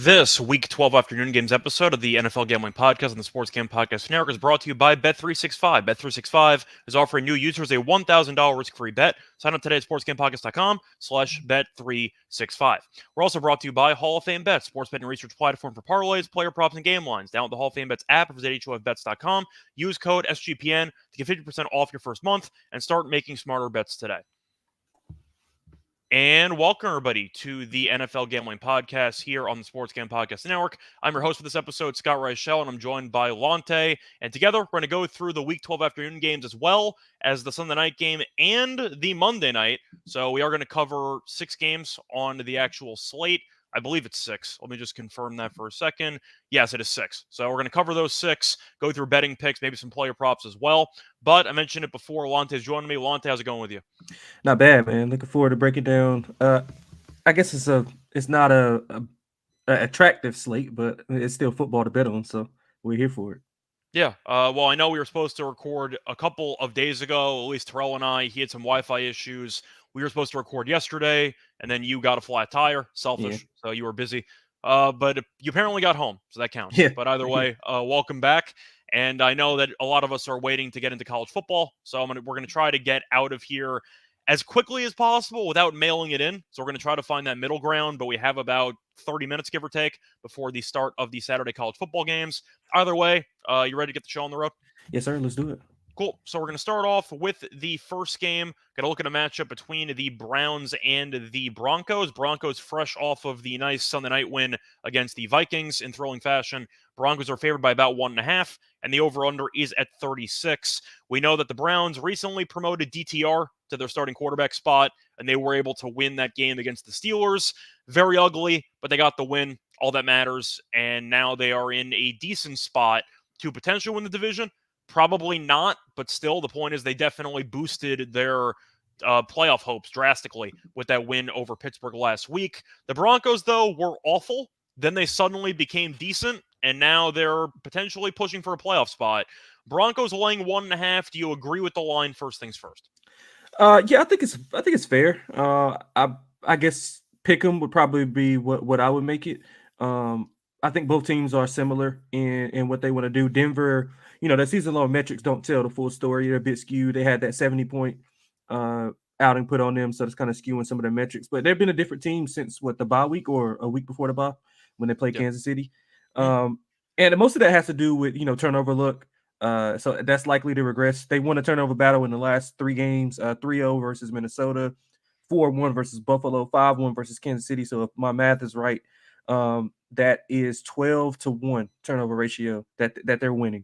This Week 12 afternoon games episode of the NFL Gambling Podcast on the Sports Gambling Podcast Network is brought to you by Bet365. Bet365 is offering new users a $1,000 risk-free bet. Sign up today at sportsgamepodcast.com/Bet365. We're also brought to you by Hall of Fame Bets, sports betting research platform for parlays, player props, and game lines. Download the Hall of Fame Bets app or visit HOFBets.com. Use code SGPN to get 50% off your first month and start making smarter bets today. And welcome, everybody, to the NFL Gambling Podcast here on the Sports Gambling Podcast Network. I'm your host for this episode, Scott Reichel, and I'm joined by Lonte. And together, we're going to go through the Week 12 afternoon games as well as the Sunday night game and the Monday night. So we are going to cover 6 games on the actual slate. I believe it's 6. Let me just confirm that for a second. Yes, it is 6. So we're going to cover those 6, go through betting picks, maybe some player props as well. But I mentioned it before. Lonte's joining me. Lonte, how's it going with you? Not bad, man. Looking forward to breaking down. I guess it's not a attractive slate, but it's still football to bet on, so we're here for it. Yeah. Well, I know we were supposed to record a couple of days ago, at least Terrell and I. He had some Wi-Fi issues. We were supposed to record yesterday, and then you got a flat tire. Selfish. So you were busy. But you apparently got home, so that counts. Yeah. But either way, welcome back. And I know that a lot of us are waiting to get into college football, so we're going to try to get out of here as quickly as possible without mailing it in. So we're going to try to find that middle ground, but we have about 30 minutes, give or take, before the start of the Saturday college football games. Either way, you ready to get the show on the road? Yes, sir. Let's do it. Cool. So we're going to start off with the first game. Going to look at a matchup between the Browns and the Broncos. Broncos fresh off of the nice Sunday night win against the Vikings in thrilling fashion. Broncos are favored by about 1.5, and the over-under is at 36. We know that the Browns recently promoted DTR to their starting quarterback spot, and they were able to win that game against the Steelers. Very ugly, but they got the win. All that matters, and now they are in a decent spot to potentially win the division. Probably not, but still, the point is they definitely boosted their playoff hopes drastically with that win over Pittsburgh last week. The Broncos, though, were awful. Then they suddenly became decent, and now they're potentially pushing for a playoff spot. Broncos laying 1.5. Do you agree with the line? First things first. Yeah, I think it's fair. I guess pick'em would probably be what I would make it. I think both teams are similar in what they want to do. Denver, the season-long metrics don't tell the full story. They're a bit skewed. They had that 70-point outing put on them, so it's kind of skewing some of their metrics. But they've been a different team since, the bye week or a week before the bye when they played Kansas City. And most of that has to do with, turnover luck. So that's likely to regress. They won a turnover battle in the last 3 games, 3-0 versus Minnesota, 4-1 versus Buffalo, 5-1 versus Kansas City. So if my math is right, that is 12-1 turnover ratio that they're winning.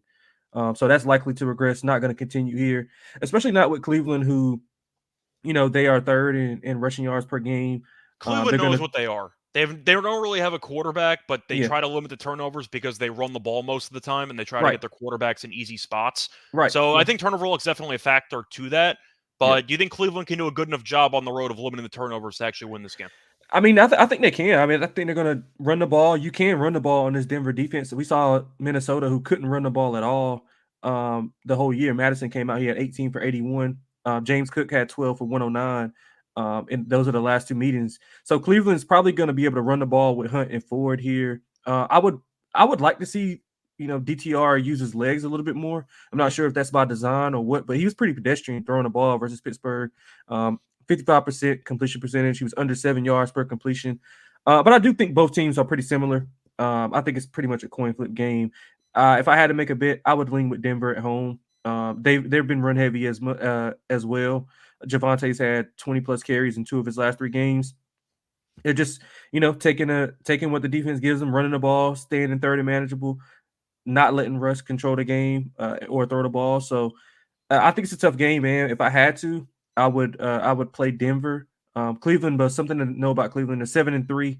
So that's likely to regress, not going to continue here, especially not with Cleveland, who, they are third in rushing yards per game. Cleveland knows what they are. They don't really have a quarterback, but they try to limit the turnovers because they run the ball most of the time, and they try to get their quarterbacks in easy spots. Right. So I think turnover luck is definitely a factor to that. But do you think Cleveland can do a good enough job on the road of limiting the turnovers to actually win this game? I mean, I think they can. I mean, I think they're going to run the ball. You can run the ball on this Denver defense. We saw Minnesota, who couldn't run the ball at all the whole year. Madison came out, he had 18 for 81. James Cook had 12 for 109. And those are the last 2 meetings. So Cleveland's probably going to be able to run the ball with Hunt and Ford here. I would like to see, DTR use his legs a little bit more. I'm not sure if that's by design or what, but he was pretty pedestrian throwing the ball versus Pittsburgh. 55% completion percentage. He was under 7 yards per completion. But I do think both teams are pretty similar. I think it's pretty much a coin flip game. If I had to make a bet, I would lean with Denver at home. They've been run heavy as well. Javante's had 20+ carries in 2 of his last 3 games. They're just, taking what the defense gives them, running the ball, staying in third and manageable, not letting Russ control the game or throw the ball. So I think it's a tough game, man. If I had to, I would play Denver. Cleveland, but something to know about Cleveland, they're 7-3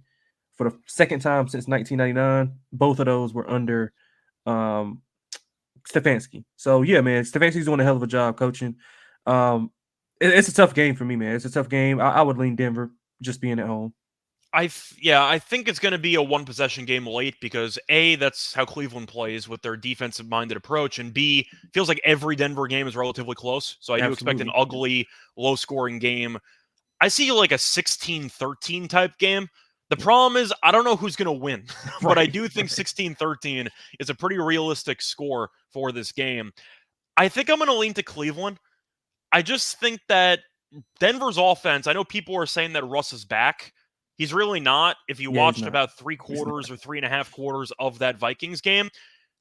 for the second time since 1999. Both of those were under Stefanski. So yeah, man, Stefanski's doing a hell of a job coaching. It's a tough game for me, man. It's a tough game. I would lean Denver just being at home. I think it's going to be a one-possession game late because A, that's how Cleveland plays with their defensive-minded approach, and B, feels like every Denver game is relatively close. So I do expect an ugly, low-scoring game. I see like a 16-13 type game. The problem is I don't know who's going to win, but I Right. do think 16-13 is a pretty realistic score for this game. I think I'm going to lean to Cleveland. I just think that Denver's offense, I know people are saying that Russ is back. He's really not. If you Yeah, he's watched not. about three He's not. quarters or 3.5 quarters of that Vikings game,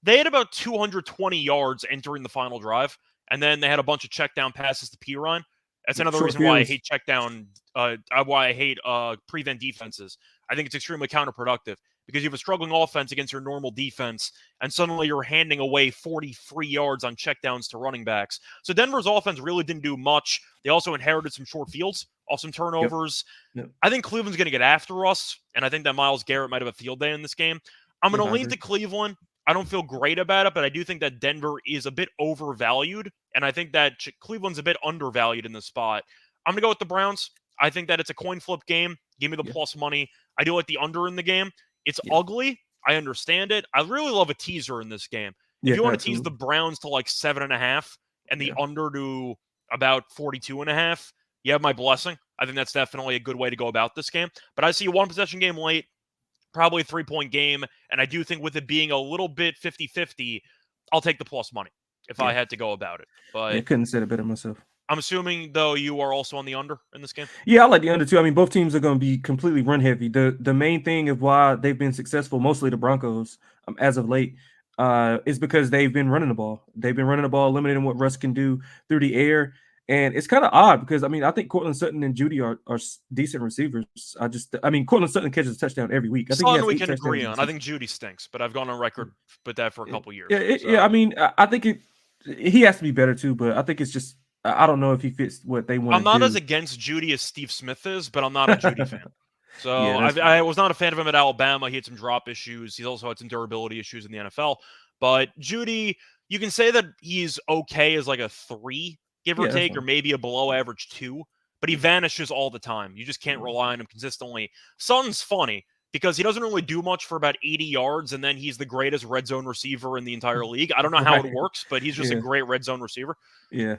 they had about 220 yards entering the final drive, and then they had a bunch of check down passes to Piron. That's Yep. another Short reason why I fields. hate check down, why I hate prevent defenses. I think it's extremely counterproductive because you have a struggling offense against your normal defense, and suddenly you're handing away 43 yards on checkdowns to running backs. So Denver's offense really didn't do much. They also inherited some short fields, off some Yep. turnovers. Yep. I think Cleveland's going to get after us, and I think that Myles Garrett might have a field day in this game. I'm going Yep. to I lean agree. to Cleveland. I don't feel great about it, but I do think that Denver is a bit overvalued, and I think that Cleveland's a bit undervalued in this spot. I'm going to go with the Browns. I think that it's a coin flip game. Give me the Yeah. plus money. I do like the under in the game. It's Yeah. ugly. I understand it. I really love a teaser in this game. If Yeah. you want to tease the Absolutely. Browns to like 7.5 and the Yeah. under to about 42.5, you have my blessing. I think that's definitely a good way to go about this game. But I see a one possession game late, probably a 3-point game. And I do think with it being a little bit 50-50, I'll take the plus money if I Yeah. had to go about it. Yeah. But Couldn't said it better myself. I'm assuming, though, you are also on the under in this game. Yeah, I like the under too. I mean, both teams are going to be completely run heavy. The main thing of why they've been successful, mostly the Broncos, as of late, is because they've been running the ball. They've been running the ball, limiting what Russ can do through the air. And it's kind of odd because I mean, I think Cortland Sutton and Judy are decent receivers. I mean, Cortland Sutton catches a touchdown every week. I think he Son, has we 8 can touchdowns agree in the on. I season. think Judy stinks, but I've gone on record with that for a Yeah, couple yeah, years. yeah. I So mean, I think he has to be better too, but I think it's just I don't know if he fits what they want I'm to not as do. against Judy as Steve Smith is, but I'm not a Judy fan. So Yeah, that's fair. I was not a fan of him at Alabama. He had some drop issues. He's also had some durability issues in the NFL. But Judy, you can say that he's okay as like a 3, give or Yeah, that's take, or fine. maybe a below average 2, but he Yeah. vanishes all the time. You just can't rely on him consistently. Sutton's funny because he doesn't really do much for about 80 yards, and then he's the greatest red zone receiver in the entire league. I don't know how it Right. works, but he's just a Yeah. great red zone receiver. Yeah.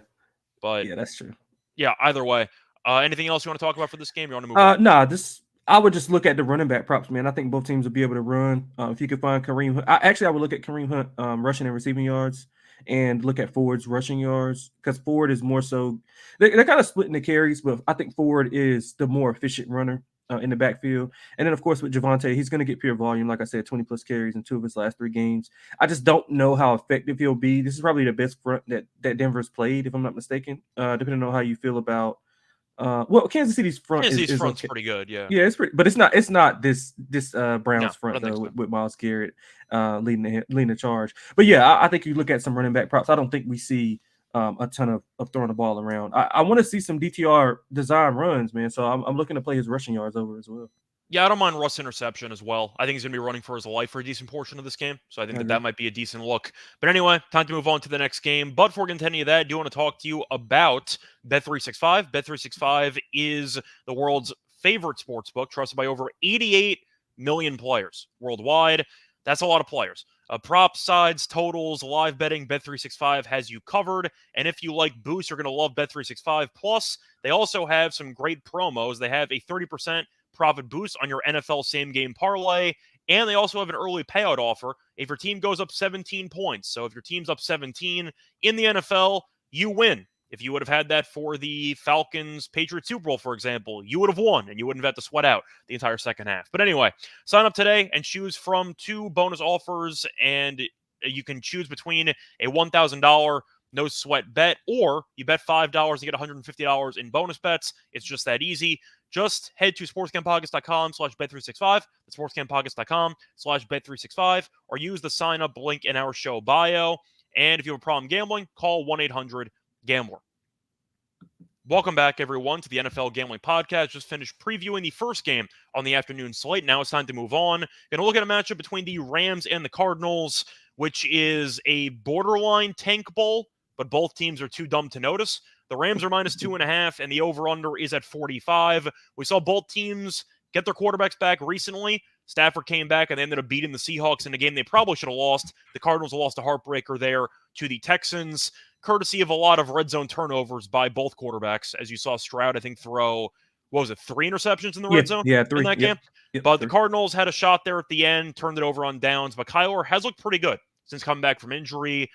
But Yeah, that's true. yeah, either way. Anything else you want to talk about for this game? You want to move on? Nah, this I would just look at the running back props, man. I think both teams will be able to run. If you could find Kareem Hunt, I would look at Kareem Hunt rushing and receiving yards and look at Ford's rushing yards because Ford is more so they're kind of splitting the carries, but I think Ford is the more efficient runner in the backfield. And then, of course, with Javonte, he's going to get pure volume. Like I said, 20 plus carries in 2 of his last 3 games. I just don't know how effective he'll be. This is probably the best front that Denver's played, if I'm not mistaken, depending on how you feel about. Well, Kansas City's front Kansas City's is front's okay. pretty good, yeah. Yeah, it's pretty, but it's not this No, Browns I front don't think though so. with Myles Garrett leading the charge. But yeah, I think you look at some running back props. I don't think we see a ton of throwing the ball around. I want to see some DTR design runs, man. So I'm looking to play his rushing yards over as well. Yeah, I don't mind Russ' interception as well. I think he's going to be running for his life for a decent portion of this game. So I think I that agree. that might be a decent look. But anyway, time to move on to the next game. But before we get into any of that, I do want to talk to you about Bet365. Bet365 is the world's favorite sports book, trusted by over 88 million players worldwide. That's a lot of players. Prop sides, totals, live betting, Bet365 has you covered. And if you like boosts, you're going to love Bet365. Plus, they also have some great promos. They have a 30% profit boost on your NFL same game parlay. And they also have an early payout offer if your team goes up 17 points. So if your team's up 17 in the NFL, you win. If you would have had that for the Falcons Patriots Super Bowl, for example, you would have won and you wouldn't have had to sweat out the entire second half. But anyway, sign up today and choose from 2 bonus offers, and you can choose between a $1,000 no sweat bet, or you bet $5 and get $150 in bonus bets. It's just that easy. Just head to sportscamppockets.com/bet365. That's sportscamppockets.com/bet365, or use the sign up link in our show bio. And if you have a problem gambling, call 1-800-GAMBLER. Welcome back, everyone, to the NFL Gambling Podcast. Just finished previewing the first game on the afternoon slate. Now it's time to move on. Going to look at a matchup between the Rams and the Cardinals, which is a borderline tank bowl, but both teams are too dumb to notice. The Rams are -2.5, and the over-under is at 45. We saw both teams get their quarterbacks back recently. Stafford came back and they ended up beating the Seahawks in a game they probably should have lost. The Cardinals lost a heartbreaker there to the Texans, courtesy of a lot of red zone turnovers by both quarterbacks. As you saw Stroud, I think, throw what was it, 3 interceptions in the Yeah, red zone yeah, in 3. that game. Yep, But the 3. Cardinals had a shot there at the end, turned it over on downs. But Kyler has looked pretty good since coming back from injury.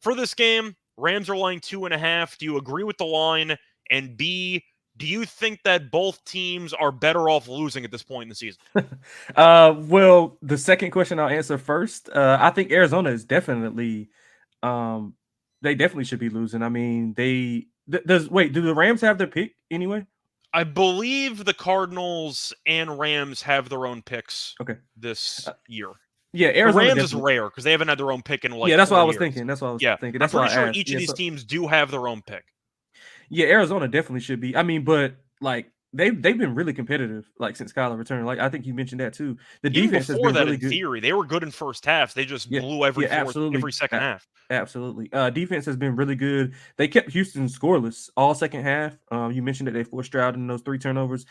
For this game, Rams are laying 2.5. Do you agree with the line? And B, do you think that both teams are better off losing at this point in the season? Well, the second question I'll answer first. I think Arizona is definitely, um, they definitely should be losing. I mean, do the Rams have their pick anyway? I believe the Cardinals and Rams have their own picks Okay. this year. Yeah, The Arizona Rams is definitely. rare because they haven't had their own pick in like Yeah, that's what 4 I was years. thinking. That's what I was Yeah, thinking. I'm That's why pretty I sure asked. each of Yeah, these so teams do have their own pick. yeah, Arizona definitely should be. I mean, but like they've been really competitive like since Kyler returned. Like I think you mentioned that too. The Even defense has before been that, really in good. theory, they were good in first halves. They just Yeah, blew every yeah, absolutely, every second half. absolutely. Defense has been really good. They kept Houston scoreless all second half. You mentioned that they forced Stroud in those 3 turnovers,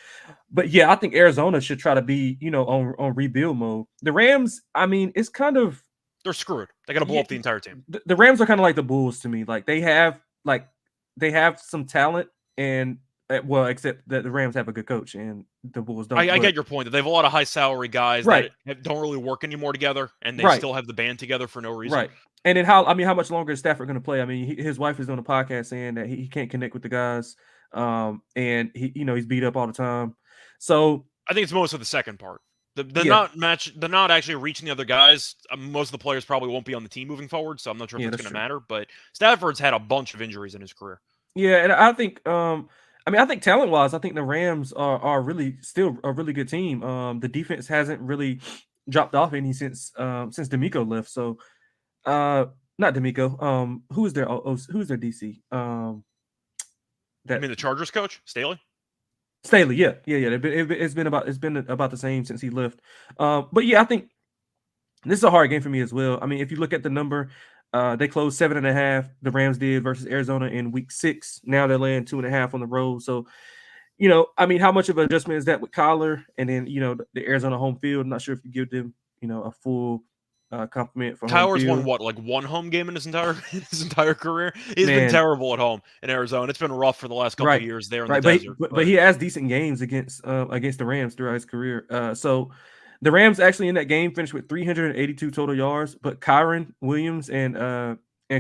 but yeah, I think Arizona should try to be on rebuild mode. The Rams, I mean, it's kind of They're screwed. They got to blow yeah, up the entire team. the Rams are kind of like the Bulls to me. Like they have some talent, and well, except that the Rams have a good coach and the Bulls don't. I But get your point that they have a lot of high salary guys right, that don't really work anymore together, and they right, still have the band together for no reason. right. And then how much longer is Stafford going to play? I mean, his wife is on a podcast saying that he can't connect with the guys, and he's beat up all the time. So I think it's most of the second part. The yeah, not actually reaching the other guys. Most of the players probably won't be on the team moving forward, so I'm not sure if yeah, that's that's going to true. matter. But Stafford's had a bunch of injuries in his career. Yeah, and I think I think talent wise, I think the Rams are really still a really good team. The defense hasn't really dropped off any since D'Amico left. So not D'Amico. Who's their DC? You That mean the Chargers coach, Staley? Staley. Yeah, yeah, yeah. It's been about the same since he left. But yeah, I think this is a hard game for me as well. I mean, if you look at the number, they closed 7.5. The Rams did versus Arizona in Week 6. Now they're laying 2.5 on the road. So I mean, how much of an adjustment is that with Kyler and then the Arizona home field? I'm not sure if you give them a full compliment for home Kyler's won field. what, like one home game in his entire career. He's been Man, terrible at home in Arizona. It's been rough for the last couple of right, years there in the right. But desert. but he has decent games against the Rams throughout his career. So the Rams actually in that game finished with 382 total yards, but Kyron Williams and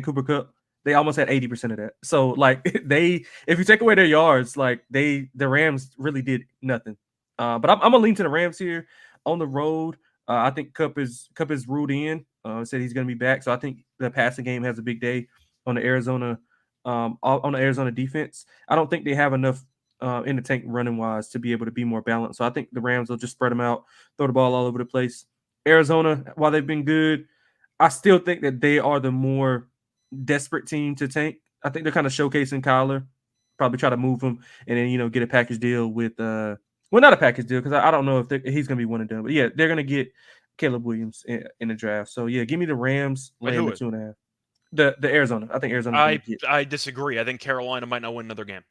Cooper Kupp, they almost had 80% of that. So like if you take away their yards, like the Rams really did nothing. But I'm gonna lean to the Rams here on the road. I think Kupp is ruled in. Said he's gonna be back, so I think the passing game has a big day on the Arizona defense. I don't think they have enough in the tank running wise to be able to be more balanced. So I think the Rams will just spread them out, throw the ball all over the place. Arizona, while they've been good, I still think that they are the more desperate team to tank. I think they're kind of showcasing Kyler, probably try to move him, and then get a package deal with not a package deal because I don't know if he's going to be one and done, but yeah, they're going to get Caleb Williams in the draft. So yeah, give me the Rams Wait, laying who the is? 2.5. The Arizona. I think Arizona's going to get. I disagree. I think Carolina might not win another game.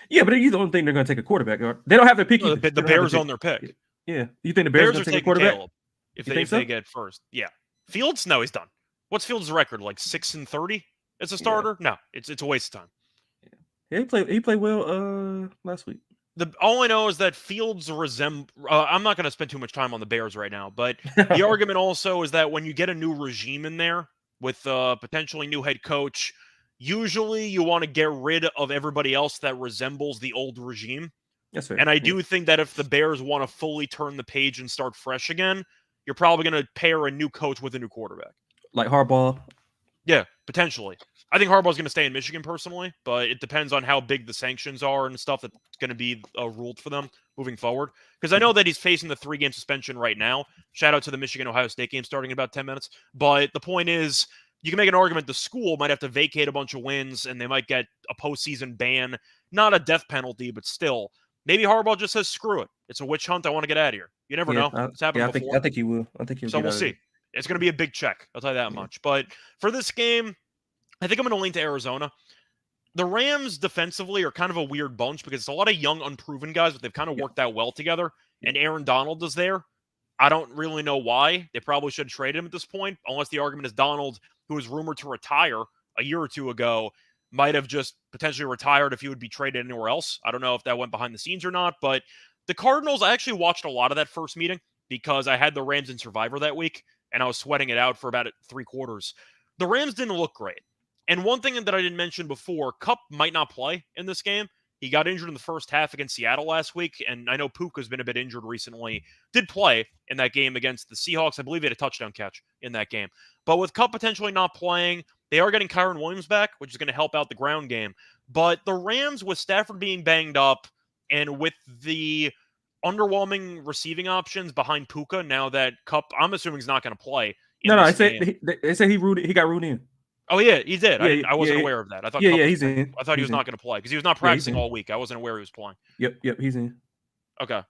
Yeah, but you don't think they're going to take a quarterback? Or they don't have their pick No, either. the They don't have Bears their own their pick. Yeah, you think the Bears are Bears going are to take a taking quarterback? Caleb You think if so? they get first. Yeah. Fields? No, he's done. What's Fields' record? Like 6-30 as a Yeah. starter? No, it's a waste of time. Yeah, he played well last week. All I know is that Fields I'm not going to spend too much time on the Bears right now, but the argument also is that when you get a new regime in there with potentially new head coach, usually you want to get rid of everybody else that resembles the old regime. That's fair. And I Yeah. do think that if the Bears want to fully turn the page and start fresh again, you're probably going to pair a new coach with a new quarterback. Like Harbaugh. Yeah, potentially. I think Harbaugh's going to stay in Michigan personally, but it depends on how big the sanctions are and stuff that's going to be ruled for them moving forward. Because I know that he's facing the 3-game suspension right now. Shout out to the Michigan-Ohio State game starting in about 10 minutes. But the point is, you can make an argument the school might have to vacate a bunch of wins and they might get a postseason ban. Not a death penalty, but still. Maybe Harbaugh just says, screw it. It's a witch hunt. I want to get out of here. You never know. It's happened before. I think he will. I think he'll So get we'll out of see. it. It's going to be a big check. I'll tell you that much. But for this game, I think I'm going to lean to Arizona. The Rams defensively are kind of a weird bunch because it's a lot of young, unproven guys, but they've kind of worked out well together. And Aaron Donald is there. I don't really know why. They probably should trade him at this point, unless the argument is Donald, who was rumored to retire a year or two ago, might have just potentially retired if he would be traded anywhere else. I don't know if that went behind the scenes or not, but the Cardinals, I actually watched a lot of that first meeting because I had the Rams in Survivor that week and I was sweating it out for about 3/4. The Rams didn't look great. And one thing that I didn't mention before, Kupp might not play in this game. He got injured in the first half against Seattle last week, and I know Puka's been a bit injured recently. Did play in that game against the Seahawks. I believe he had a touchdown catch in that game. But with Kupp potentially not playing, they are getting Kyron Williams back, which is going to help out the ground game. But the Rams, with Stafford being banged up and with the underwhelming receiving options behind Puka, now that Kupp, I'm assuming, is not going to play in No, this game. they said he got ruled in. Oh yeah, he did. Yeah, I wasn't yeah, aware of that. I thought yeah, Kupp yeah, was he's playing. in. I thought he was not going to play because he was not practicing all week. I wasn't aware he was playing. Yep, he's in. Okay.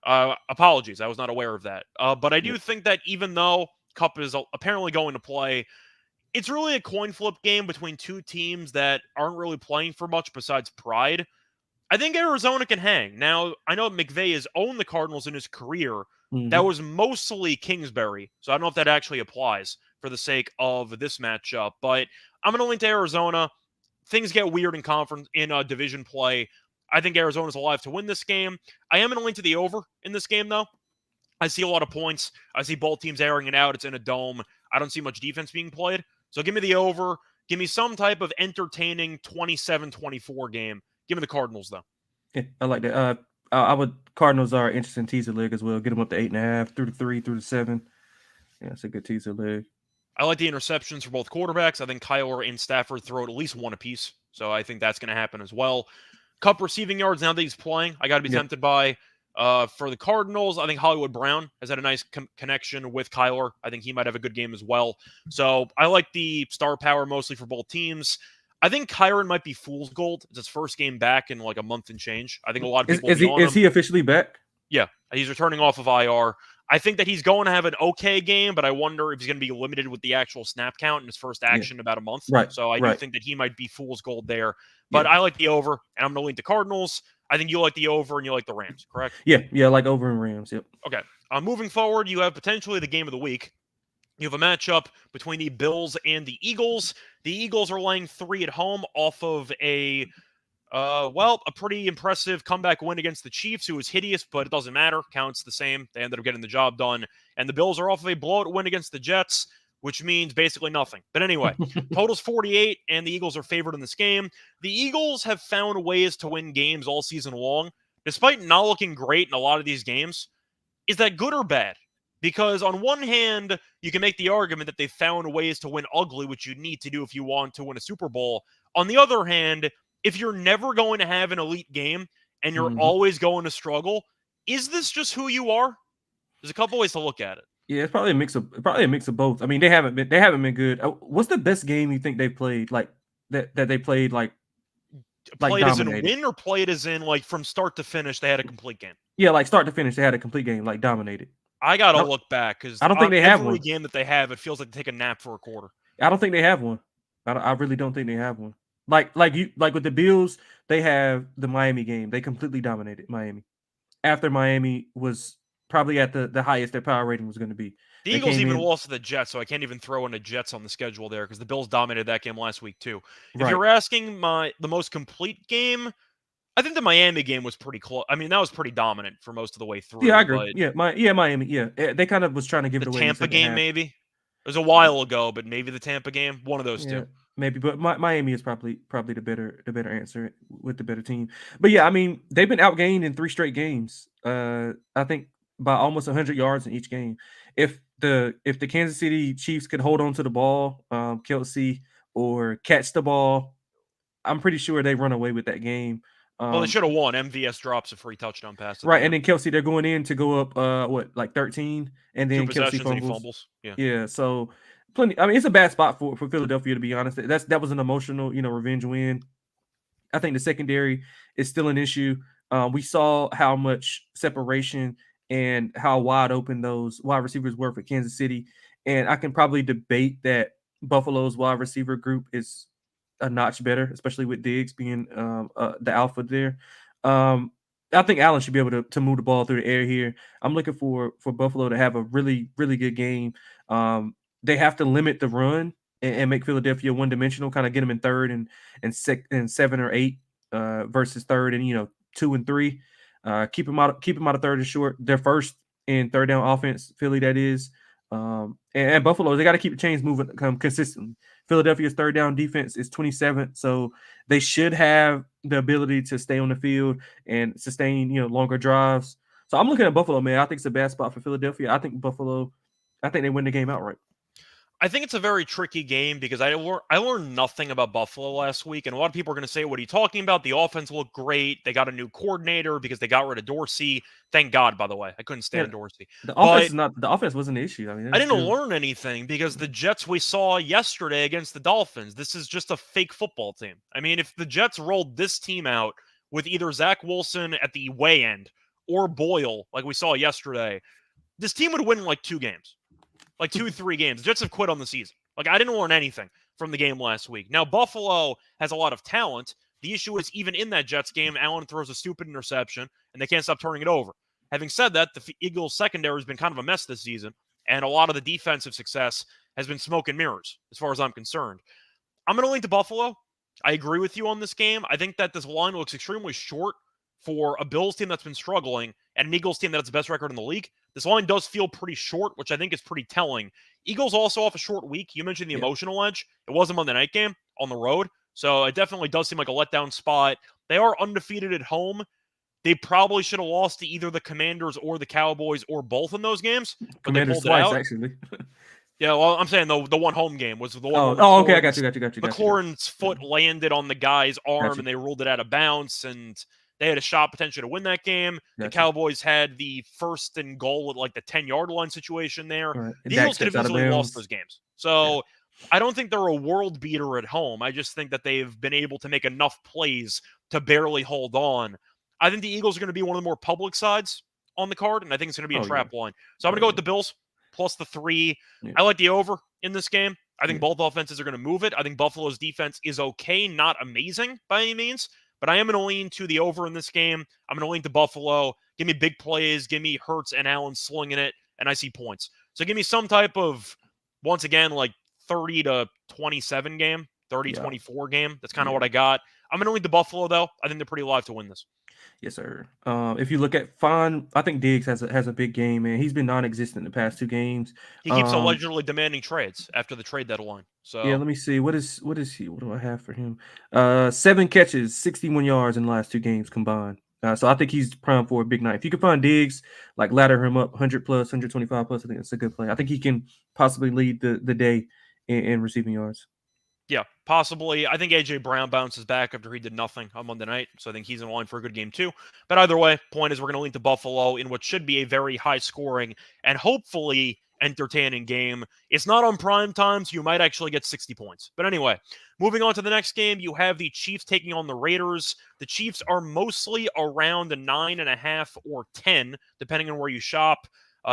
Apologies. I was not aware of that. But I do think that even though Kupp is apparently going to play, it's really a coin flip game between two teams that aren't really playing for much besides pride. I think Arizona can hang. Now, I know McVay has owned the Cardinals in his career. That was mostly Kingsbury, so I don't know if that actually applies for the sake of this matchup. But I'm going to lean to Arizona. Things get weird in conference in division play. I think Arizona's alive to win this game. I am going to lean to the over in this game, though. I see a lot of points. I see both teams airing it out. It's in a dome. I don't see much defense being played. So give me the over. Give me some type of entertaining 27-24 game. Give me the Cardinals, though. Yeah, I like that. I would Cardinals are interesting teaser leg as well. Get them up to 8.5, through to 3, through to 7. Yeah, it's a good teaser leg. I like the interceptions for both quarterbacks. I think Kyler and Stafford throw at least one apiece. So I think that's going to happen as well. Kupp receiving yards, now that he's playing, I got to be tempted by. For the Cardinals, I think Hollywood Brown has had a nice connection with Kyler. I think he might have a good game as well. So I like the star power mostly for both teams. I think Kyron might be fool's gold. It's his first game back in like a month and change. I think a lot of people is he officially back? Yeah, he's returning off of IR. I think that he's going to have an okay game, but I wonder if he's going to be limited with the actual snap count in his first action in about a month. Right. So I do think that he might be fool's gold there. But I like the over, and I'm going to lean to Cardinals. I think you like the over and you like the Rams, correct? Yeah, I like over and Rams. Yep. Okay. Moving forward, you have potentially the game of the week. You have a matchup between the Bills and the Eagles. The Eagles are laying 3 at home off of a pretty impressive comeback win against the Chiefs, who was hideous, but it doesn't matter. Counts the same. They ended up getting the job done. And the Bills are off of a blowout win against the Jets, which means basically nothing. But anyway, total's 48, and the Eagles are favored in this game. The Eagles have found ways to win games all season long, despite not looking great in a lot of these games. Is that good or bad? Because on one hand, you can make the argument that they've found ways to win ugly, which you need to do if you want to win a Super Bowl. On the other hand, if you're never going to have an elite game and you're always going to struggle, is this just who you are? There's a couple ways to look at it. Yeah, it's probably a mix of both. I mean, they haven't been good. What's the best game you think they played? Like that they played like played as in a win, or played as in like from start to finish they had a complete game? Yeah, like start to finish they had a complete game, like dominated. I gotta look back because I don't think they have one. Every game that they have, it feels like they take a nap for a quarter. I don't think they have one. I really don't think they have one. Like with the Bills, they have the Miami game. They completely dominated Miami. After Miami was probably at the highest their power rating was going to be. The Eagles even lost to the Jets, so I can't even throw in the Jets on the schedule there because the Bills dominated that game last week too. If you're asking the most complete game, I think the Miami game was pretty close. I mean, that was pretty dominant for most of the way through. Yeah, I agree. Miami. Yeah, they kind of was trying to give it away. The Tampa game, maybe. It was a while ago, but maybe the Tampa game, one of those two. Maybe, but Miami is probably the better answer with the better team. But yeah, I mean, they've been outgained in 3 straight games. I think by almost 100 yards in each game. If the Kansas City Chiefs could hold on to the ball, Kelsey, or catch the ball, I'm pretty sure they run away with that game. Well, they should have won. MVS drops a free touchdown pass. Right, and then Kelsey, they're going in to go up, 13, and then Kelsey fumbles. Yeah. So plenty. I mean, it's a bad spot for Philadelphia, to be honest. That was an emotional, revenge win. I think the secondary is still an issue. We saw how much separation and how wide open those wide receivers were for Kansas City, and I can probably debate that Buffalo's wide receiver group is a notch better, especially with Diggs being the alpha there. I think Allen should be able to move the ball through the air here. I'm looking for Buffalo to have a really, really good game. They have to limit the run and make Philadelphia one dimensional, kind of get them in third and 7 or 8 versus third and 2 and 3. Keep them out of third and short. They're first in third down offense, Philly that is. And Buffalo, they got to keep the chains moving consistently. Philadelphia's third down defense is 27th, so they should have the ability to stay on the field and sustain longer drives. So I'm looking at Buffalo, man. I think it's a bad spot for Philadelphia. I think they win the game outright. I think it's a very tricky game because I learned nothing about Buffalo last week, and a lot of people are going to say, "What are you talking about? The offense looked great. They got a new coordinator because they got rid of Dorsey. Thank God, by the way. I couldn't stand Dorsey. The offense wasn't the issue. I mean, I didn't learn anything because the Jets we saw yesterday against the Dolphins. This is just a fake football team. I mean, if the Jets rolled this team out with either Zach Wilson at the way end or Boyle, like we saw yesterday, this team would win in like 2 games. Like 2-3 games. The Jets have quit on the season. Like, I didn't learn anything from the game last week. Now, Buffalo has a lot of talent. The issue is, even in that Jets game, Allen throws a stupid interception, and they can't stop turning it over. Having said that, the Eagles' secondary has been kind of a mess this season, and a lot of the defensive success has been smoke and mirrors, as far as I'm concerned. I'm going to lean to Buffalo. I agree with you on this game. I think that this line looks extremely short for a Bills team that's been struggling and an Eagles team that has the best record in the league. This line does feel pretty short, which I think is pretty telling. Eagles also off a short week. You mentioned the emotional edge. It was a Monday night game on the road, so it definitely does seem like a letdown spot. They are undefeated at home. They probably should have lost to either the Commanders or the Cowboys or both in those games, but Commanders they pulled it twice, out. actually. Yeah, well, I'm saying the one home game was the one. Okay, I got you. McLaurin's foot landed on the guy's arm, and they ruled it out of bounds, and they had a shot potentially to win that game. The Cowboys had the first and goal at like the 10-yard line situation there. Right. The Eagles could have easily lost those games. So I don't think they're a world beater at home. I just think that they've been able to make enough plays to barely hold on. I think the Eagles are going to be one of the more public sides on the card, and I think it's going to be a trap line. So I'm going to go with the Bills plus the 3. I like the over in this game. I think both offenses are going to move it. I think Buffalo's defense is okay, not amazing by any means, but I am going to lean to the over in this game. I'm going to lean to Buffalo. Give me big plays. Give me Hurts and Allen slinging it, and I see points. So give me some type of, once again, like 30-27 game, 30-24 game. That's kind of what I got. I'm going to lean to Buffalo, though. I think they're pretty live to win this. Yes, sir. If you look at I think Diggs has a big game, man. He's been non-existent the past 2 games. He keeps allegedly demanding trades after the trade deadline. So yeah, let me see. What is he? What do I have for him? 7 catches, 61 yards in the last 2 games combined. So I think he's primed for a big night. If you can find Diggs, like ladder him up 100 plus, 125 plus, I think that's a good play. I think he can possibly lead the day in receiving yards. Yeah, possibly. I think A.J. Brown bounces back after he did nothing on Monday night, so I think he's in line for a good game too. But either way, point is we're going to lean to Buffalo in what should be a very high-scoring and hopefully entertaining game. It's not on prime time, so you might actually get 60 points. But anyway, moving on to the next game, you have the Chiefs taking on the Raiders. The Chiefs are mostly around a 9.5 or 10, depending on where you shop.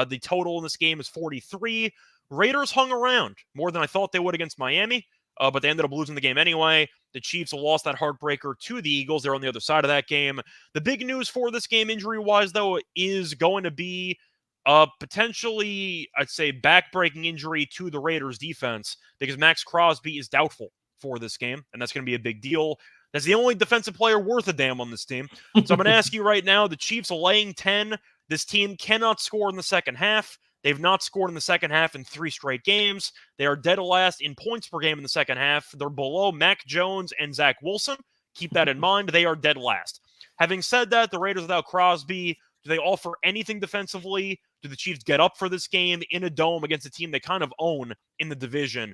The total in this game is 43. Raiders hung around more than I thought they would against Miami. But they ended up losing the game anyway. The Chiefs lost that heartbreaker to the Eagles. They're on the other side of that game. The big news for this game, injury-wise, though, is going to be potentially, I'd say, back-breaking injury to the Raiders' defense because Max Crosby is doubtful for this game, and that's going to be a big deal. That's the only defensive player worth a damn on this team. So I'm going to ask you right now, the Chiefs are laying 10. This team cannot score in the second half. They've not scored in the second half in 3 straight games. They are dead last in points per game in the second half. They're below Mac Jones and Zach Wilson. Keep that in mind. They are dead last. Having said that, the Raiders without Crosby, do they offer anything defensively? Do the Chiefs get up for this game in a dome against a team they kind of own in the division?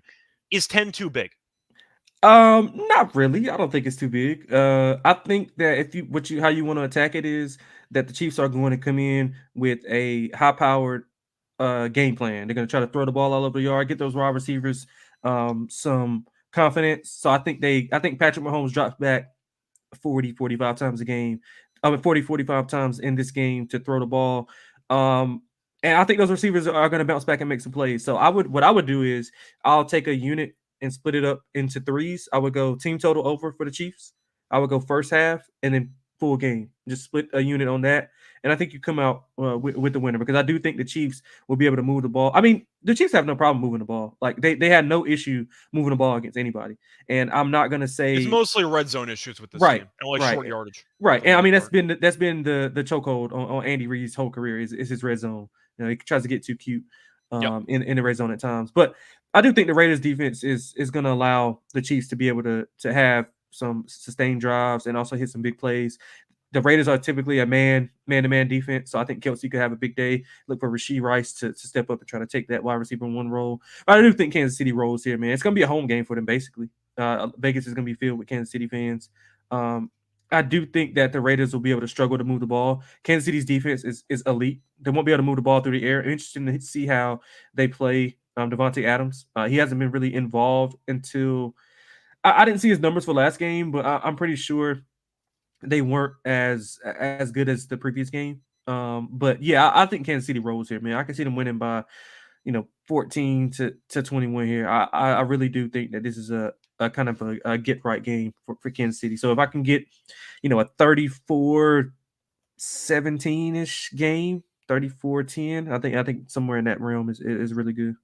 Is 10 too big? Not really. I don't think it's too big. I think that how you want to attack it is that the Chiefs are going to come in with a high-powered game plan. They're going to try to throw the ball all over the yard, get those wide receivers some confidence. So I think Patrick Mahomes drops back 40-45 times a game. 40-45 times in this game to throw the ball. And I think those receivers are going to bounce back and make some plays. So what I would do is I'll take a unit and split it up into 3s. I would go team total over for the Chiefs. I would go first half and then full game. Just split a unit on that. and I think you come out with the winner, because I do think the Chiefs will be able to move the ball. I mean, the Chiefs have no problem moving the ball. Like they had no issue moving the ball against anybody. And I'm not gonna It's say mostly red zone issues with this right, team and like right, short yardage right. for the And I most mean part. that's been the chokehold on Andy Reid's whole career is his red zone. He tries to get too cute Yep. in the red zone at times. But I do think the Raiders defense is going to allow the Chiefs to be able to have some sustained drives and also hit some big plays. The Raiders are typically a man-to-man defense, so I think Kelsey could have a big day. Look for Rashee Rice to step up and try to take that wide receiver in one role. But I do think Kansas City rolls here, man. It's going to be a home game for them, basically. Vegas is going to be filled with Kansas City fans. Um, I do think that the Raiders will be able to struggle to move the ball. Kansas City's defense is elite. They won't be able to move the ball through the air. Interesting to see how they play Devontae Adams. He hasn't been really involved until I didn't see his numbers for last game, but I'm pretty sure they weren't as good as the previous game. But yeah, I think Kansas City rolls here, man. I can see them winning by 14 to 21 here. I really do think that this is a kind of a get right game for Kansas City. So if I can get a 34-17 ish game, 34-10, I think somewhere in that realm is really good.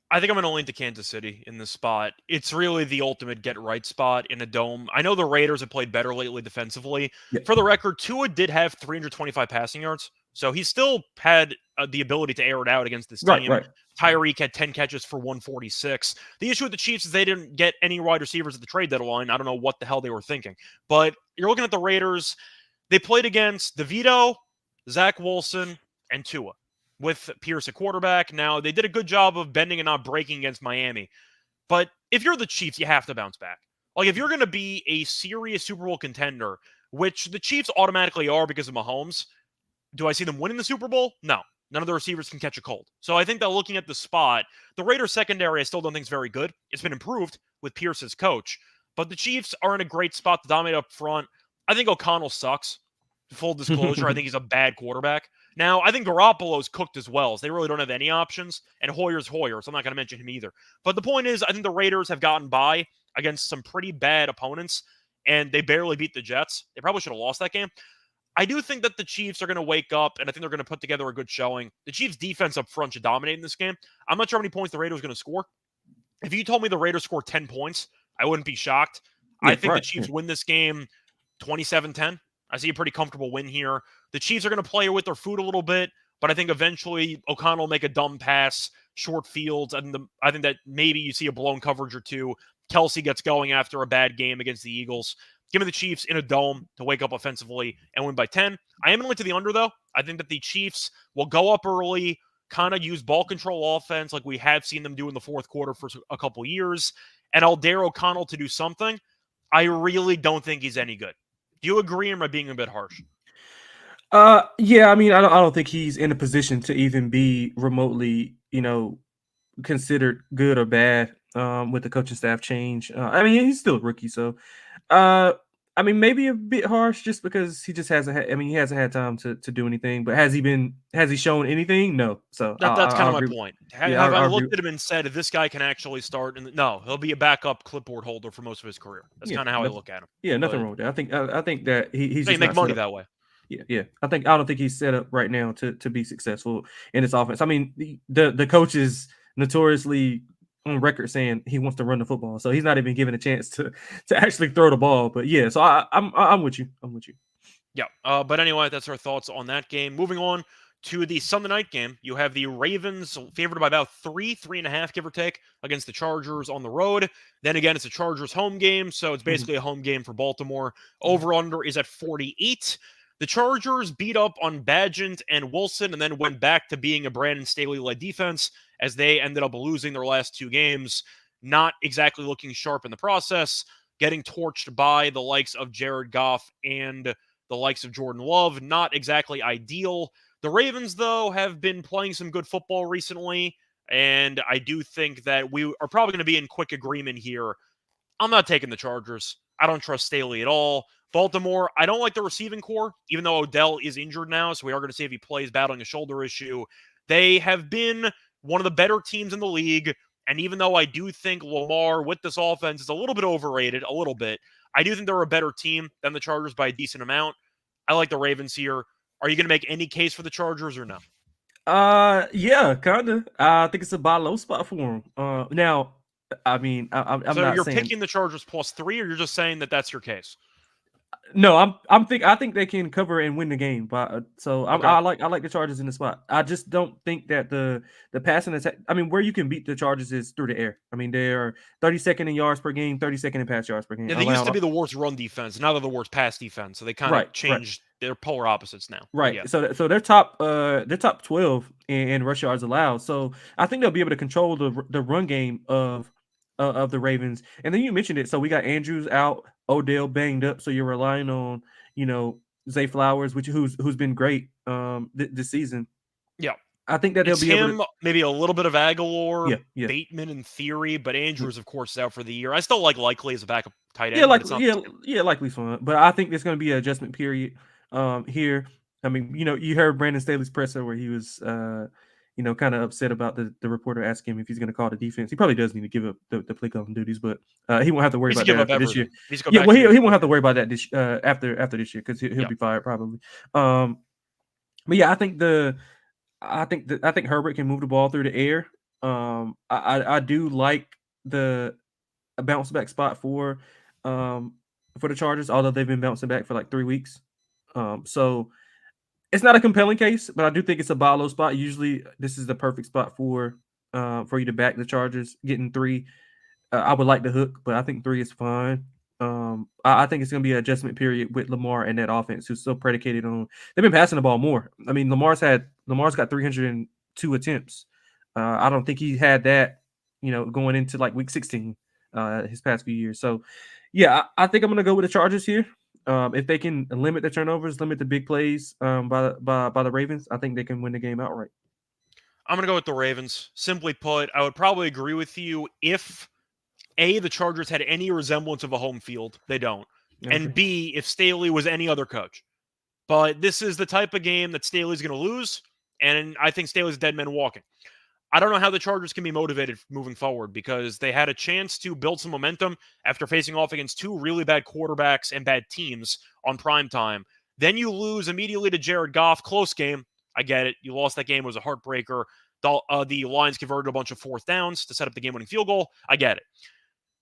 I think I'm going to lean to Kansas City in this spot. It's really the ultimate get-right spot in a dome. I know the Raiders have played better lately defensively. Yeah. For the record, Tua did have 325 passing yards, so he still had the ability to air it out against this team. Right. Tyreek had 10 catches for 146. The issue with the Chiefs is they didn't get any wide receivers at the trade deadline. I don't know what the hell they were thinking. But you're looking at the Raiders. They played against DeVito, Zach Wilson, and Tua, with Pierce at quarterback. Now, they did a good job of bending and not breaking against Miami. But if you're the Chiefs, you have to bounce back. Like, if you're going to be a serious Super Bowl contender, which the Chiefs automatically are because of Mahomes, do I see them winning the Super Bowl? No. None of the receivers can catch a cold. So I think that looking at the spot, the Raiders secondary I still don't think is very good. It's been improved with Pierce as coach. But the Chiefs are in a great spot to dominate up front. I think O'Connell sucks. Full disclosure, I think he's a bad quarterback. Now, I think Garoppolo's cooked as well, so they really don't have any options. And Hoyer's Hoyer, so I'm not going to mention him either. But the point is, I think the Raiders have gotten by against some pretty bad opponents, and they barely beat the Jets. They probably should have lost that game. I do think that the Chiefs are going to wake up, and I think they're going to put together a good showing. The Chiefs' defense up front should dominate in this game. I'm not sure how many points the Raiders are going to score. If you told me the Raiders score 10 points, I wouldn't be shocked. Yeah, I think right. the Chiefs win this game 27-10. I see a pretty comfortable win here. The Chiefs are going to play with their food a little bit, but I think eventually O'Connell will make a dumb pass, short fields, and I think that maybe you see a blown coverage or two. Kelsey gets going after a bad game against the Eagles. Give me the Chiefs in a dome to wake up offensively and win by 10. I am going to look to the under, though. I think that the Chiefs will go up early, kind of use ball control offense like we have seen them do in the fourth quarter for a couple years, and I'll dare O'Connell to do something. I really don't think he's any good. Do you agree, or am I being a bit harsh? Yeah, I mean, I don't think he's in a position to even be remotely, considered good or bad with the coaching staff change. I mean, he's still a rookie, so I mean, maybe a bit harsh just because he just hasn't had, I mean, he hasn't had time to do anything, but has he shown anything? No. So That's kind of my agree. point. Yeah, Have I I agree. looked at him and said, this guy can actually start? And no, he'll be a backup clipboard holder for most of his career. That's Yeah, kind of how I look at him. yeah, nothing But wrong with that. I think that he's they just make not set money up. that way. Yeah. I don't think he's set up right now to be successful in this offense. I mean, the coach is notoriously on record saying he wants to run the football, so he's not even given a chance to actually throw the ball. But yeah, so I'm with you. I'm with you. Yeah. But anyway, that's our thoughts on that game. Moving on to the Sunday night game, you have the Ravens favored by about 3.5, give or take, against the Chargers on the road. Then again, it's a Chargers home game, so it's basically a home game for Baltimore. Over-under is at 48. The Chargers beat up on Badgett and Wilson and then went back to being a Brandon Staley-led defense as they ended up losing their last two games. Not exactly looking sharp in the process, getting torched by the likes of Jared Goff and the likes of Jordan Love. Not exactly ideal. The Ravens, though, have been playing some good football recently, and I do think that we are probably going to be in quick agreement here. I'm not taking the Chargers. I don't trust Staley at all. Baltimore, I don't like the receiving core, even though Odell is injured now, so we are going to see if he plays battling a shoulder issue. They have been one of the better teams in the league, and even though I do think Lamar with this offense is a little bit overrated, I do think they're a better team than the Chargers by a decent amount. I like the Ravens here. Are you going to make any case for the Chargers or no? Yeah, kind of. I think it's a buy low spot for them. Now, I mean, I'm So not you're saying picking the Chargers +3, or you're just saying that that's your case? no. I think they can cover and win the game. But Okay. I like the Chargers in the spot. I just don't think that the passing attack. I mean, where you can beat the Chargers is through the air. I mean, they are 32nd in yards per game, 32nd in pass yards per game. Yeah, they used to be the worst run defense. Now they're the worst pass defense. So they kind of Right. changed. They're polar opposites now. Right. Yeah. So they're top 12 in rush yards allowed. So I think they'll be able to control the run game of the Ravens. And then you mentioned it. So we got Andrews out, Odell banged up. So you're relying on, Zay Flowers, who's been great this season. Yeah. I think that they'll It's be able to. him, maybe a little bit of Aguilar, Yeah. Bateman in theory, but Andrews, of course, is out for the year. I still like Likely as a backup tight Yeah, end, but it's not. likely fun. But I think there's going to be an adjustment period here. I mean, you heard Brandon Staley's presser where he was, kind of upset about the reporter asking him if he's going to call the defense. He probably does need to give up the play calling duties, but he won't have to worry He's to about give that up after this year. everything. He's to go Yeah, back well, to he won't have to worry about that after this year because he'll Yeah. be fired probably. But yeah, I think Herbert can move the ball through the air. I do like a bounce back spot for the Chargers, although they've been bouncing back for like 3 weeks. So it's not a compelling case, but I do think it's a buy low spot. Usually, this is the perfect spot for you to back the Chargers. Getting 3, I would like the hook, but I think 3 is fine. I think it's going to be an adjustment period with Lamar and that offense, who's so predicated on they've been passing the ball more. I mean, Lamar's got 302 attempts. I don't think he had that, going into like week 16, his past few years. So, yeah, I think I'm going to go with the Chargers here. If they can limit the turnovers, limit the big plays by the Ravens, I think they can win the game outright. I'm going to go with the Ravens. Simply put, I would probably agree with you if the Chargers had any resemblance of a home field. They don't. Okay. And B, if Staley was any other coach. But this is the type of game that Staley's going to lose, and I think Staley's a dead man walking. I don't know how the Chargers can be motivated moving forward because they had a chance to build some momentum after facing off against 2 really bad quarterbacks and bad teams on prime time. Then you lose immediately to Jared Goff. Close game. I get it. You lost that game. It was a heartbreaker. The Lions converted a bunch of 4th downs to set up the game-winning field goal. I get it.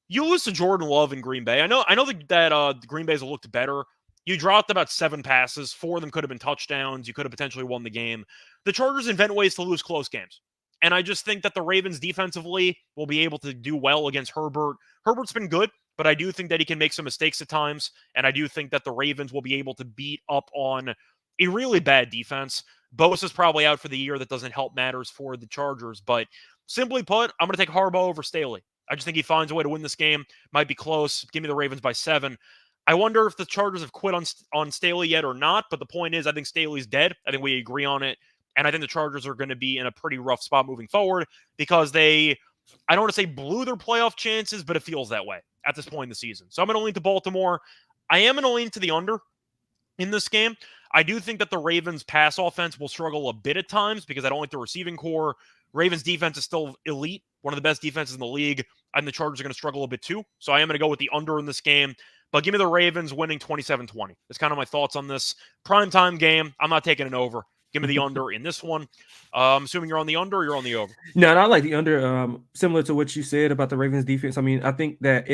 You lose to Jordan Love in Green Bay. I know that Green Bay's looked better. You dropped about 7 passes. 4 of them could have been touchdowns. You could have potentially won the game. The Chargers invent ways to lose close games. And I just think that the Ravens defensively will be able to do well against Herbert. Herbert's been good, but I do think that he can make some mistakes at times. And I do think that the Ravens will be able to beat up on a really bad defense. Bosa's probably out for the year. That doesn't help matters for the Chargers. But simply put, I'm going to take Harbaugh over Staley. I just think he finds a way to win this game. Might be close. Give me the Ravens by 7. I wonder if the Chargers have quit on Staley yet or not. But the point is, I think Staley's dead. I think we agree on it. And I think the Chargers are going to be in a pretty rough spot moving forward because I don't want to say blew their playoff chances, but it feels that way at this point in the season. So I'm going to lean to Baltimore. I am going to lean to the under in this game. I do think that the Ravens pass offense will struggle a bit at times because I don't like the receiving core. Ravens defense is still elite, one of the best defenses in the league. And the Chargers are going to struggle a bit too. So I am going to go with the under in this game. But give me the Ravens winning 27-20. That's kind of my thoughts on this primetime game. I'm not taking it over. Give me the under in this one. I'm assuming you're on the under or you're on the over? No, I like the under. Similar to what you said about the Ravens defense. I mean, I think that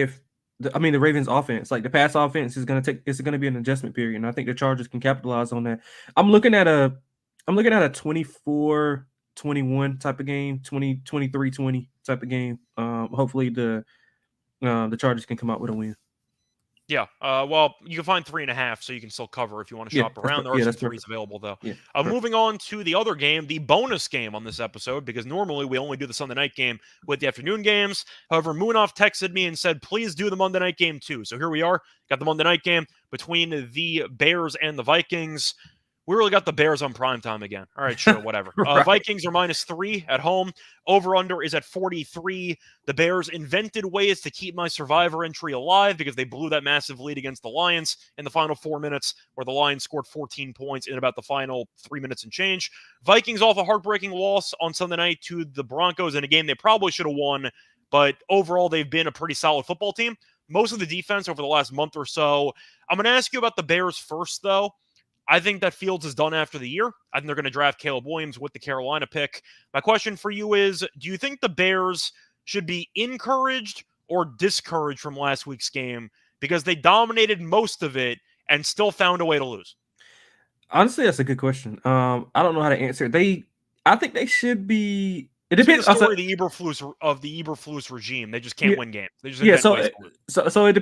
the Ravens offense, like the pass offense, is going to be an adjustment period, and I think the Chargers can capitalize on that. I'm looking at a 24-21 type of game, 23-20 type of game. Hopefully the Chargers can come out with a win. Yeah. Well, you can find 3.5, so you can still cover if you want to shop around. There are some threes available, though. Yeah, moving on to the other game, the bonus game on this episode, because normally we only do the Sunday night game with the afternoon games. However, Moonoff texted me and said, please do the Monday night game too. So here we are. Got the Monday night game between the Bears and the Vikings. We really got the Bears on primetime again. All right, sure, whatever. Right. Vikings are -3 at home. Over-under is at 43. The Bears invented ways to keep my Survivor entry alive because they blew that massive lead against the Lions in the final 4 minutes, where the Lions scored 14 points in about the final 3 minutes and change. Vikings off a heartbreaking loss on Sunday night to the Broncos in a game they probably should have won, but overall they've been a pretty solid football team. Most of the defense over the last month or so. I'm going to ask you about the Bears first, though. I think that Fields is done after the year. I think they're going to draft Caleb Williams with the Carolina pick. My question for you is, do you think the Bears should be encouraged or discouraged from last week's game because they dominated most of it and still found a way to lose? Honestly, that's a good question. I don't know how to answer it. I think they should be. It This is depends. the Also, story of the Eberflus regime. They just can't yeah, win games. They just yeah. invent So, ways to lose. so it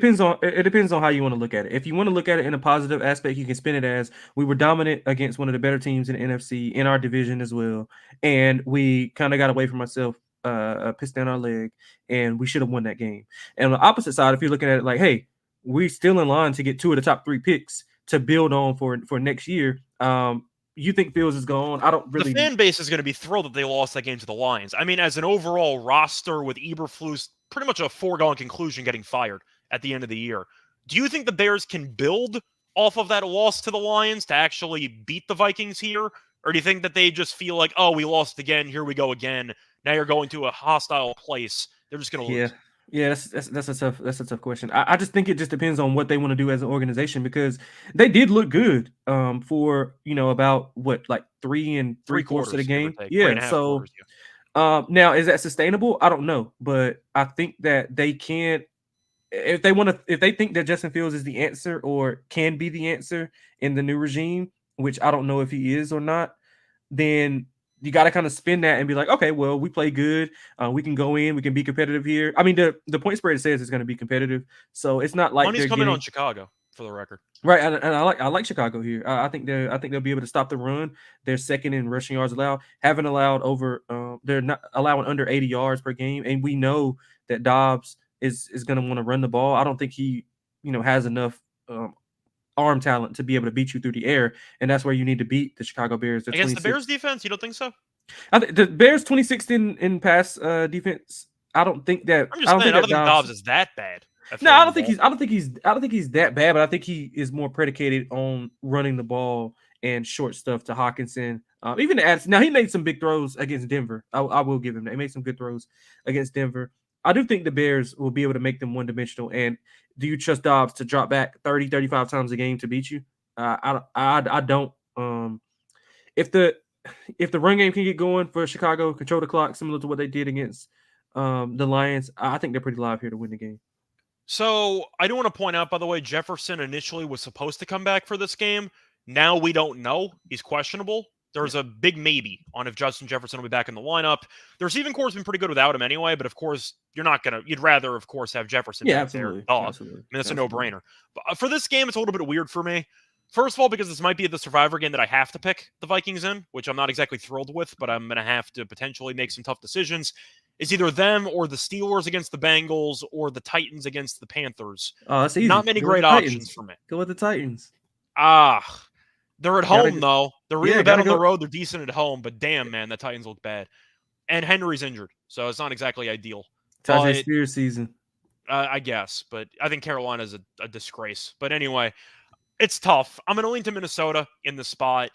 depends on how you want to look at it. If you want to look at it in a positive aspect, you can spin it as we were dominant against one of the better teams in the NFC in our division as well, and we kind of got away from ourselves, pissed down our leg, and we should have won that game. And on the opposite side, if you're looking at it like, hey, we're still in line to get 2 of the top 3 picks to build on for next year. You think Fields is gone? I don't really. The fan base is going to be thrilled that they lost that game to the Lions. I mean, as an overall roster with Eberflus, pretty much a foregone conclusion getting fired at the end of the year. Do you think the Bears can build off of that loss to the Lions to actually beat the Vikings here? Or do you think that they just feel like, oh, we lost again, here we go again. Now you're going to a hostile place. They're just going to lose. Yeah, that's a tough question. I just think it just depends on what they want to do as an organization because they did look good for about what, like 3 3/4 of the game. Yeah, so quarters, yeah. now is that sustainable? I don't know, but I think that they can if they think that Justin Fields is the answer or can be the answer in the new regime, which I don't know if he is or not, then you got to kind of spin that and be like, okay, well, we play good. We can go in, we can be competitive here. I mean, the point spread says it's going to be competitive, so it's not like Money's they're coming getting on Chicago, for the record. right. And I like Chicago here. I think they'll be able to stop the run. They're second in rushing yards allowed. Haven't allowed over. They're not allowing under 80 yards per game, and we know that Dobbs is going to want to run the ball. I don't think he has enough arm talent to be able to beat you through the air, and that's where you need to beat the Chicago Bears. Against the Bears defense, you don't think so? I think the Bears 26th in pass defense. I don't think that. I'm just saying, I don't think Dobbs is that bad. No, I don't think he's that bad, but I think he is more predicated on running the ball and short stuff to Hawkinson. Even now, he made some big throws against Denver. I will give him that. He made some good throws against Denver. I do think the Bears will be able to make them one-dimensional. And do you trust Dobbs to drop back 30, 35 times a game to beat you? I don't. If the run game can get going for Chicago, control the clock, similar to what they did against the Lions, I think they're pretty live here to win the game. So I do want to point out, by the way, Jefferson initially was supposed to come back for this game. Now we don't know. He's questionable. There's a big maybe on if Justin Jefferson will be back in the lineup. The receiving core has been pretty good without him anyway, but of course, you'd rather, of course, have Jefferson back absolutely. there. Absolutely. I mean, that's a no-brainer. But for this game, it's a little bit weird for me. First of all, because this might be the survivor game that I have to pick the Vikings in, which I'm not exactly thrilled with, but I'm going to have to potentially make some tough decisions. It's either them or the Steelers against the Bengals or the Titans against the Panthers. Oh, that's easy. Not many great options for me. Go with the Titans. They're at home, though. They're really bad on the road. They're decent at home, but damn, man, the Titans look bad. And Henry's injured, so it's not exactly ideal. Tajay Spears season. I guess, but I think Carolina's a disgrace. But anyway, it's tough. I'm going to lean to Minnesota in the spot.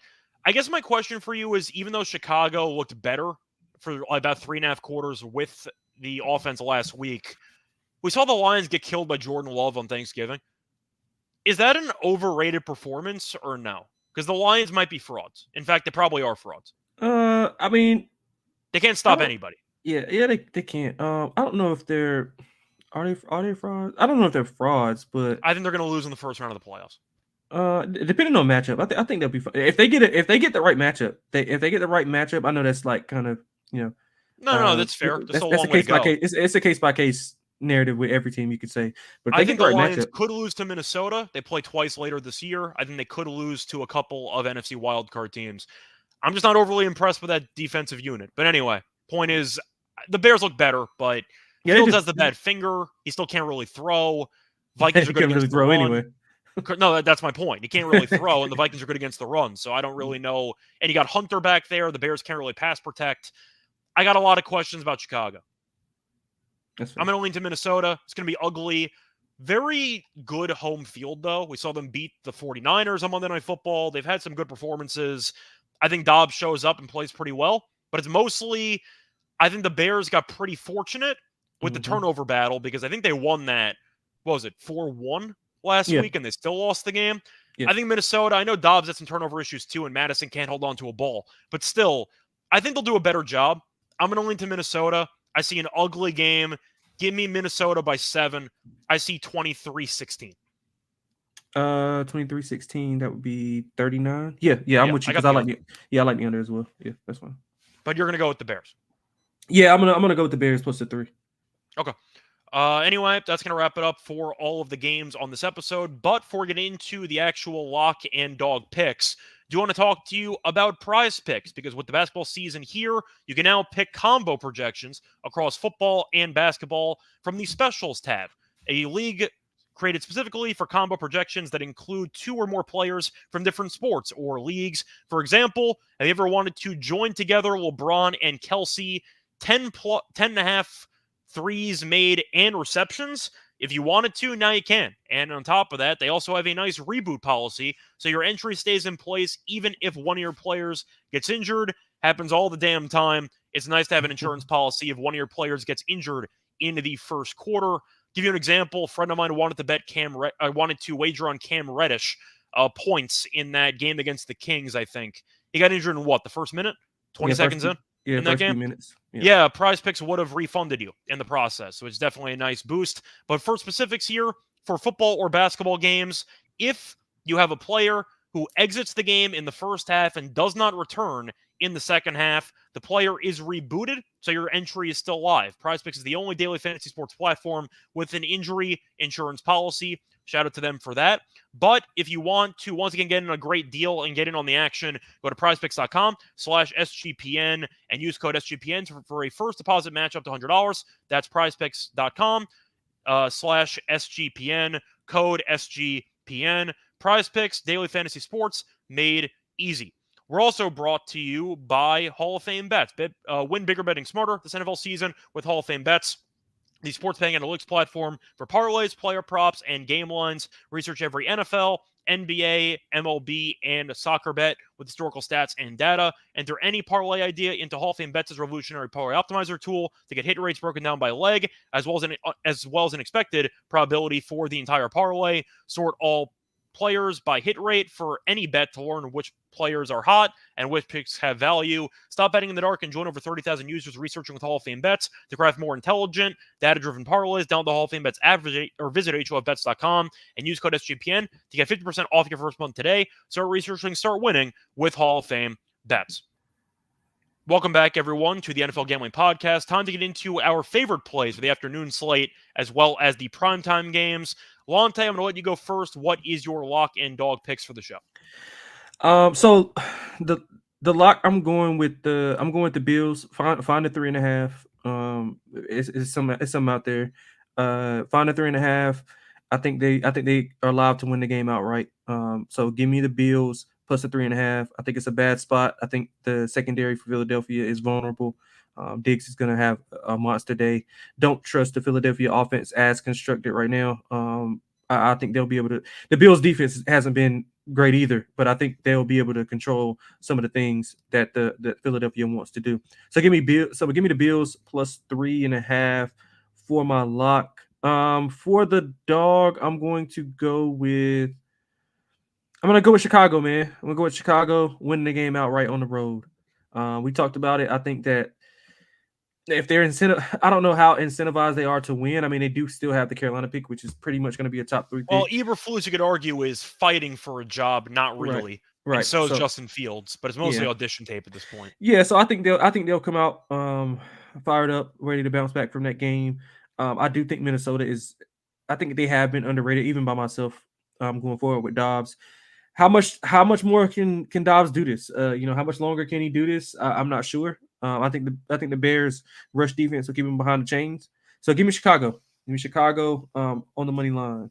I guess my question for you is, even though Chicago looked better for about 3.5 quarters with the offense last week, we saw the Lions get killed by Jordan Love on Thanksgiving. Is that an overrated performance or no? Because the Lions might be frauds. In fact, they probably are frauds. I mean, they can't stop anybody. Yeah, they can't. I don't know if are they frauds? I don't know if they're frauds, but I think they're going to lose in the first round of the playoffs. Depending on matchup, I think they'll be fine. If they get the right matchup, I know that's like kind of No, that's fair. That's a case by case. It's a case by case narrative with every team, you could say. But I think the Lions could lose to Minnesota. They play twice later this year. I think they could lose to a couple of NFC wildcard teams. I'm just not overly impressed with that defensive unit. But anyway, point is, the Bears look better, but Fields has the bad finger. He still can't really throw. Vikings are good against the run. Anyway. No, that's my point. He can't really throw, and the Vikings are good against the run. So I don't really know. And you got Hunter back there. The Bears can't really pass protect. I got a lot of questions about Chicago. I'm going to lean to Minnesota. It's going to be ugly. Very good home field, though. We saw them beat the 49ers on Monday Night Football. They've had some good performances. I think Dobbs shows up and plays pretty well. But it's mostly, I think the Bears got pretty fortunate with the turnover battle because I think they won that, 4-1 last week, and they still lost the game. Yeah. I think Minnesota, I know Dobbs has some turnover issues too, and Madison can't hold on to a ball. But still, I think they'll do a better job. I'm going to lean to Minnesota. I see an ugly game. Give me Minnesota by 7. I see 23-16. 23-16, that would be 39. Yeah, I'm Yeah, with you I got because I the like under. I like the under as well. Yeah, that's fine. But you're going to go with the Bears. Yeah, I'm gonna go with the Bears plus the 3. Okay. Anyway, that's going to wrap it up for all of the games on this episode. But before we get into the actual lock and dog picks, do want to talk to you about prize picks, because with the basketball season here, you can now pick combo projections across football and basketball from the specials tab, a league created specifically for combo projections that include 2 or more players from different sports or leagues. For example, have you ever wanted to join together LeBron and Kelsey 10 and a half threes made and receptions? If you wanted to, now you can. And on top of that, they also have a nice reboot policy, so your entry stays in place even if one of your players gets injured. Happens all the damn time. It's nice to have an insurance policy if one of your players gets injured in the first quarter. Give you an example. A friend of mine wanted to wager on Cam Reddish points in that game against the Kings, I think. He got injured in what, the first minute? 20 seconds in that first game? few minutes. Yeah, Prize Picks would have refunded you in the process, so it's definitely a nice boost. But for specifics here, for football or basketball games, if you have a player who exits the game in the first half and does not return in the second half, the player is rebooted, so your entry is still live. Prize Picks is the only daily fantasy sports platform with an injury insurance policy. Shout out to them for that. But if you want to, once again, get in a great deal and get in on the action, go to prizepicks.com/SGPN and use code SGPN for a first deposit match up to $100. That's prizepicks.com/SGPN, code SGPN. Prize Picks, daily fantasy sports made easy. We're also brought to you by Hall of Fame Bets. Win bigger betting smarter this NFL season with Hall of Fame Bets, the sports betting analytics platform for parlays, player props, and game lines. Research every NFL, NBA, MLB, and soccer bet with historical stats and data. Enter any parlay idea into Hall of Fame Bets' revolutionary parlay optimizer tool to get hit rates broken down by leg, as well as an expected probability for the entire parlay. Sort all players by hit rate for any bet to learn which players are hot and which picks have value. Stop betting in the dark and join over 30,000 users researching with Hall of Fame Bets to craft more intelligent, data-driven parlays. Download the Hall of Fame Bets app or visit HOFBets.com and use code SGPN to get 50% off your first month today. Start researching, start winning with Hall of Fame Bets. Welcome back, everyone, to the NFL Gambling Podcast. Time to get into our favorite plays for the afternoon slate, as well as the primetime games. Lonte, I'm going to let you go first. What is your lock and dog picks for the show? So the lock, I'm going with the Bills. Find the 3.5. It's some out there. Find the 3.5. I think they are allowed to win the game outright. So give me the Bills plus the 3.5. I think it's a bad spot. I think the secondary for Philadelphia is vulnerable. Diggs is going to have a monster day. Don't trust the Philadelphia offense as constructed right now. I think they'll be able to. The Bills' defense hasn't been great either, but I think they'll be able to control some of the things that the Philadelphia wants to do. So give me the Bills plus 3.5 for my lock. For the dog, I'm going to go with Chicago, man. I'm gonna go with Chicago, winning the game outright on the road. We talked about it. I think that if they're I don't know how incentivized they are to win. I mean, they do still have the Carolina pick, which is pretty much going to be a top 3 pick. Well, Eberflus, you could argue, is fighting for a job, not really. Right. And so is Justin Fields, but it's mostly audition tape at this point. Yeah, so I think they'll come out fired up, ready to bounce back from that game. I do think Minnesota is. I think they have been underrated, even by myself. Going forward with Dobbs. How much more can Dobbs do this? How much longer can he do this? I'm not sure. I think the Bears rush defense will keep him behind the chains. So give me Chicago. Give me Chicago on the money line.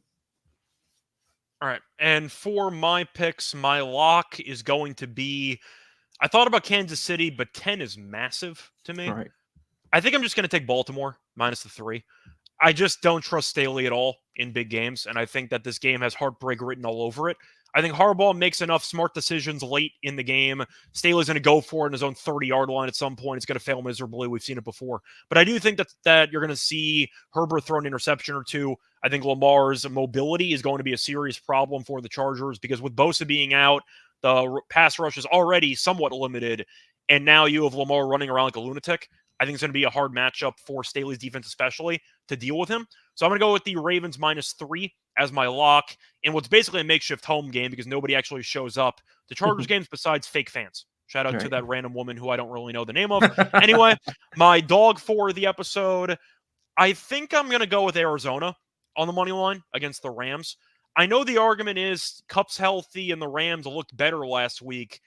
All right. And for my picks, my lock is going to be, I thought about Kansas City, but 10 is massive to me. All right. I think I'm just going to take Baltimore minus the 3. I just don't trust Staley at all in big games, and I think that this game has heartbreak written all over it. I think Harbaugh makes enough smart decisions late in the game. Staley's going to go for it in his own 30-yard line at some point. It's going to fail miserably. We've seen it before. But I do think that you're going to see Herbert throw an interception or two. I think Lamar's mobility is going to be a serious problem for the Chargers because with Bosa being out, the pass rush is already somewhat limited, and now you have Lamar running around like a lunatic. I think it's going to be a hard matchup for Staley's defense, especially to deal with him. So I'm going to go with the Ravens -3 as my lock in what's basically a makeshift home game because nobody actually shows up to Chargers games besides fake fans. Shout out to that random woman who I don't really know the name of. Anyway, my dog for the episode, I think I'm going to go with Arizona on the money line against the Rams. I know the argument is Kupp's healthy and the Rams looked better last week.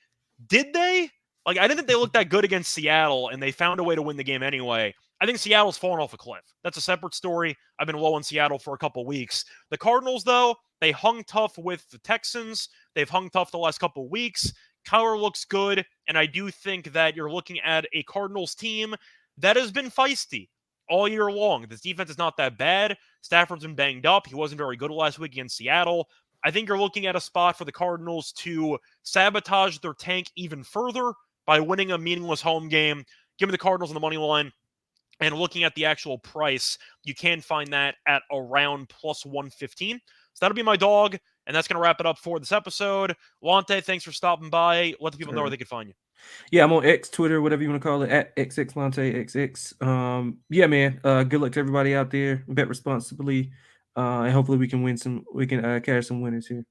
Did they? Like, I didn't think they looked that good against Seattle, and they found a way to win the game anyway. I think Seattle's fallen off a cliff. That's a separate story. I've been low on Seattle for a couple weeks. The Cardinals, though, they hung tough with the Texans. They've hung tough the last couple weeks. Kyler looks good, and I do think that you're looking at a Cardinals team that has been feisty all year long. This defense is not that bad. Stafford's been banged up. He wasn't very good last week against Seattle. I think you're looking at a spot for the Cardinals to sabotage their tank even further by winning a meaningless home game. Give me the Cardinals on the money line. And looking at the actual price, you can find that at around +115. So that'll be my dog, and that's going to wrap it up for this episode. Lonte, thanks for stopping by. Let the people know where they can find you. Yeah, I'm on X, Twitter, whatever you want to call it, at XXLonteXX. Yeah, man. Good luck to everybody out there. Bet responsibly. And hopefully we can cash some winners here.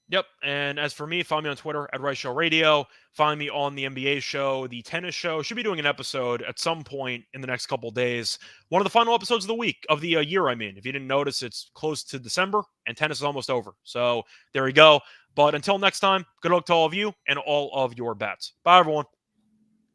Yep. And as for me, find me on Twitter at Rice Show Radio. Find me on the NBA show, the tennis show. Should be doing an episode at some point in the next couple days. One of the final episodes of the week, of the year, I mean. If you didn't notice, it's close to December and tennis is almost over. So there you go. But until next time, good luck to all of you and all of your bets. Bye, everyone.